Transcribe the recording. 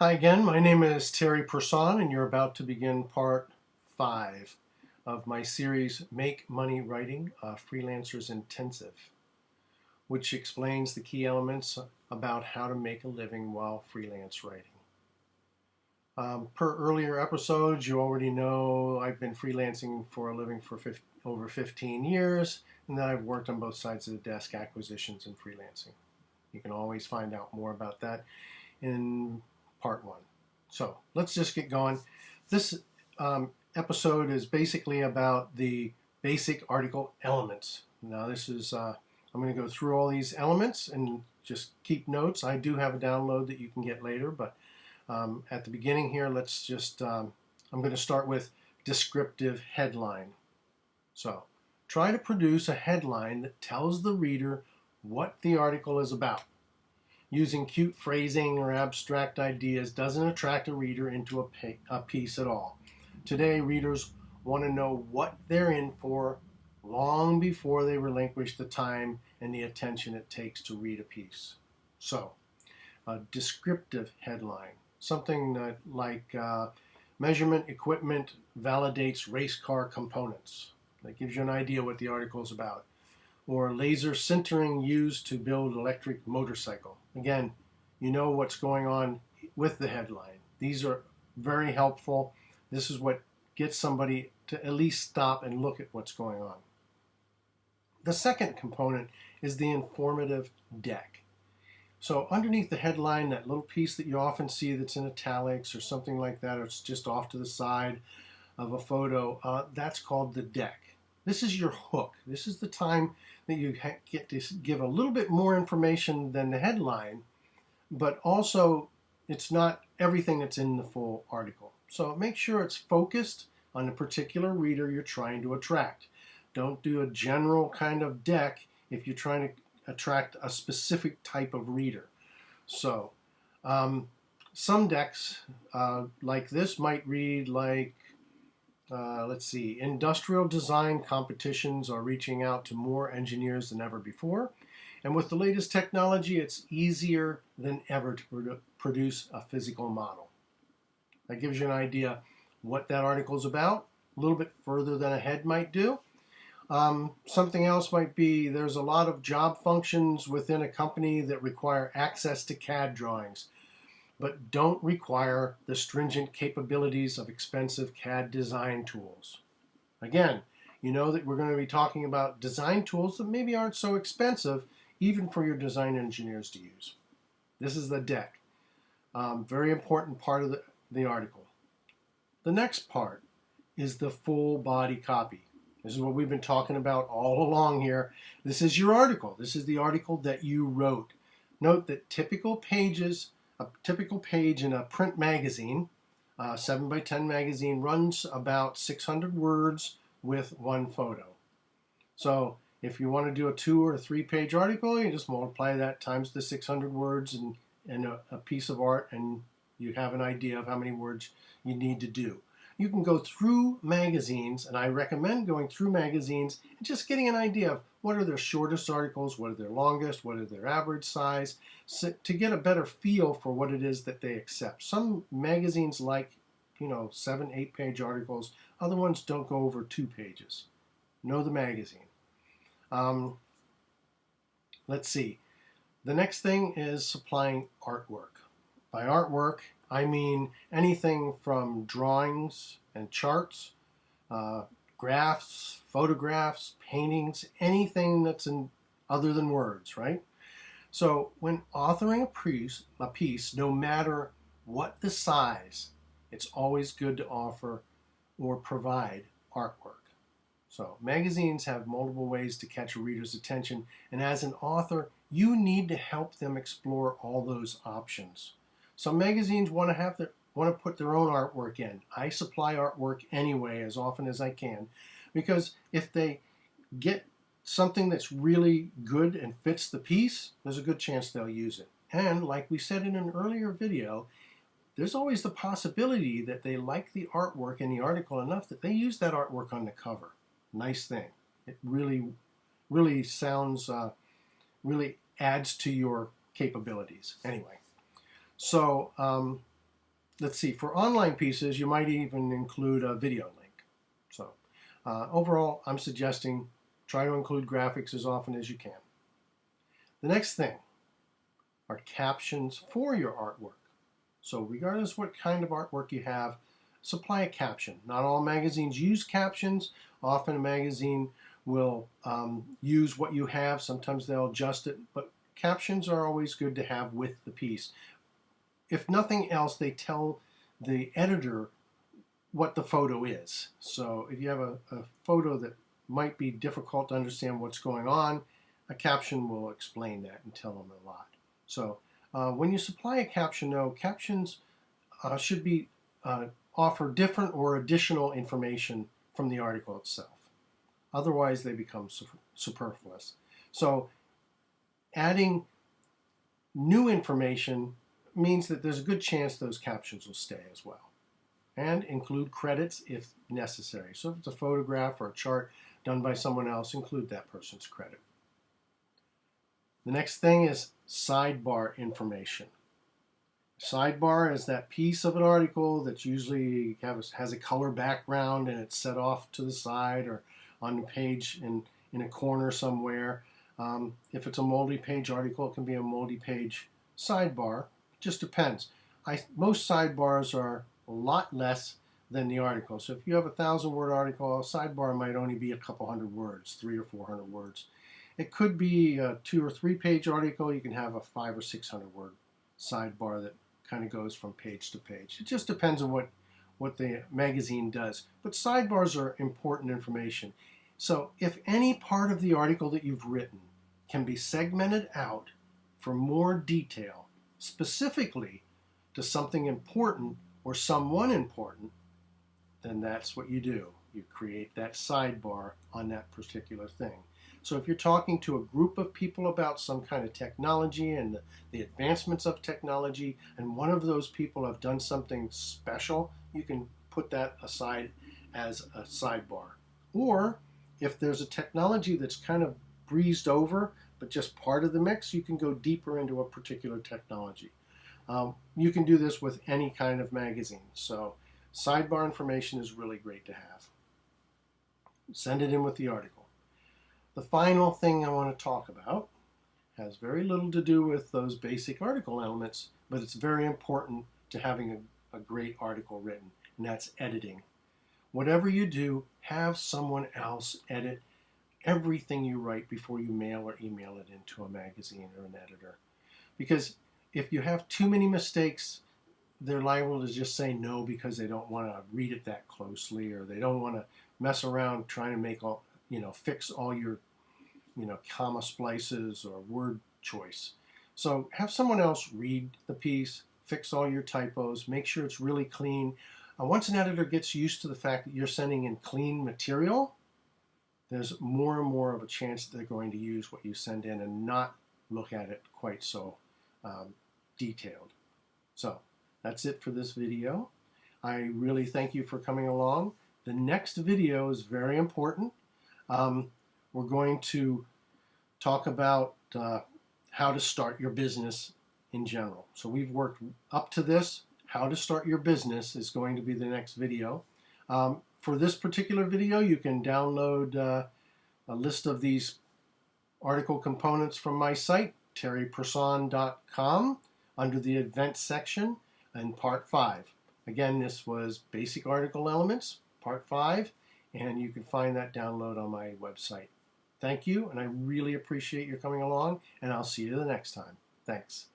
Hi again, my name is Terry Person, and you're about to begin part 5 of my series Make Money Writing, a Freelancer's Intensive, which explains the key elements about how to make a living while freelance writing. Per earlier episodes, you already know I've been freelancing for a living for over 15 years, and that I've worked on both sides of the desk, acquisitions and freelancing. You can always find out more about that in part 1. So let's just get going. This episode is basically about the basic article elements. Now I'm going to go through all these elements and just keep notes. I do have a download that you can get later, but at the beginning here, I'm going to start with descriptive headline. So try to produce a headline that tells the reader what the article is about. Using cute phrasing or abstract ideas doesn't attract a reader into a piece at all. Today, readers want to know what they're in for long before they relinquish the time and the attention it takes to read a piece. So, a descriptive headline, something like measurement equipment validates race car components. That gives you an idea what the article is about. Or laser sintering used to build electric motorcycle. Again, you know what's going on with the headline. These are very helpful. This is what gets somebody to at least stop and look at what's going on. The second component is the informative deck. So underneath the headline, that little piece that you often see that's in italics or something like that, or it's just off to the side of a photo, that's called the deck. This is your hook. This is the time that you get to give a little bit more information than the headline, but also it's not everything that's in the full article. So make sure it's focused on the particular reader you're trying to attract. Don't do a general kind of deck if you're trying to attract a specific type of reader. So some decks like this might read like, let's see, industrial design competitions are reaching out to more engineers than ever before. And with the latest technology, it's easier than ever to produce a physical model. That gives you an idea what that article is about, a little bit further than a head might do. Something else might be there's a lot of job functions within a company that require access to CAD drawings, but don't require the stringent capabilities of expensive CAD design tools. Again, you know that we're going to be talking about design tools that maybe aren't so expensive, even for your design engineers to use. This is the deck. Very important part of the article. The next part is the full body copy. This is what we've been talking about all along here. This is your article. This is the article that you wrote. Note that a typical page in a print magazine, 7x10 magazine, runs about 600 words with one photo. So if you want to do a 2 or 3 page article, you just multiply that times the 600 words and a piece of art, and you have an idea of how many words you need to do. You can go through magazines, and I recommend going through magazines and just getting an idea of what are their shortest articles, what are their longest, what are their average size, so to get a better feel for what it is that they accept. Some magazines like, 7, 8 page articles. Other ones don't go over 2 pages. Know the magazine. Let's see. The next thing is supplying artwork. By artwork, I mean anything from drawings and charts, graphs, photographs, paintings, anything that's other than words, right? So when authoring a piece, no matter what the size, it's always good to offer or provide artwork. So magazines have multiple ways to catch a reader's attention, and as an author, you need to help them explore all those options. Some magazines want to put their own artwork in. I supply artwork anyway as often as I can, because if they get something that's really good and fits the piece, there's a good chance they'll use it. And like we said in an earlier video, there's always the possibility that they like the artwork in the article enough that they use that artwork on the cover. Nice thing. It really sounds, really adds to your capabilities. Anyway, so let's see, for online pieces, you might even include a video link. So overall, I'm suggesting try to include graphics as often as you can. The next thing are captions for your artwork. So regardless what kind of artwork you have, supply a caption. Not all magazines use captions. Often a magazine will use what you have. Sometimes they'll adjust it, but captions are always good to have with the piece. If nothing else, they tell the editor what the photo is. So if you have a photo that might be difficult to understand what's going on, a caption will explain that and tell them a lot. So when you supply a caption, though, captions should be offer different or additional information from the article itself. Otherwise, they become superfluous. So adding new information means that there's a good chance those captions will stay as well. And include credits if necessary. So if it's a photograph or a chart done by someone else, include that person's credit. The next thing is sidebar information. Sidebar is that piece of an article that usually has a color background and it's set off to the side or on the page in a corner somewhere. If it's a multi-page article, it can be a multi-page sidebar. It just depends. Most sidebars are a lot less than the article. So if you have a 1,000-word article, a sidebar might only be a couple hundred words, 300 or 400 words. It could be a 2 or 3 page article. You can have a 500 or 600 word sidebar that kind of goes from page to page. It just depends on what the magazine does. But sidebars are important information. So if any part of the article that you've written can be segmented out for more detail, specifically to something important or someone important, then that's what you do. You create that sidebar on that particular thing. So if you're talking to a group of people about some kind of technology and the advancements of technology, and one of those people have done something special, you can put that aside as a sidebar. Or if there's a technology that's kind of breezed over, but just part of the mix, you can go deeper into a particular technology. You can do this with any kind of magazine. So sidebar information is really great to have. Send it in with the article. The final thing I want to talk about has very little to do with those basic article elements, but it's very important to having a great article written, and that's editing. Whatever you do, have someone else edit everything you write before you mail or email it into a magazine or an editor. Because if you have too many mistakes, they're liable to just say no because they don't want to read it that closely, or they don't want to mess around trying to make all, fix all your, comma splices or word choice. So have someone else read the piece, fix all your typos, make sure it's really clean. Once an editor gets used to the fact that you're sending in clean material, there's more and more of a chance that they're going to use what you send in and not look at it quite so detailed. So that's it for this video. I really thank you for coming along. The next video is very important. We're going to talk about how to start your business in general. So we've worked up to this. How to start your business is going to be the next video. For this particular video, you can download a list of these article components from my site, terryperson.com, under the events section in part 5. Again, this was basic article elements, part 5, and you can find that download on my website. Thank you, and I really appreciate your coming along, and I'll see you the next time. Thanks.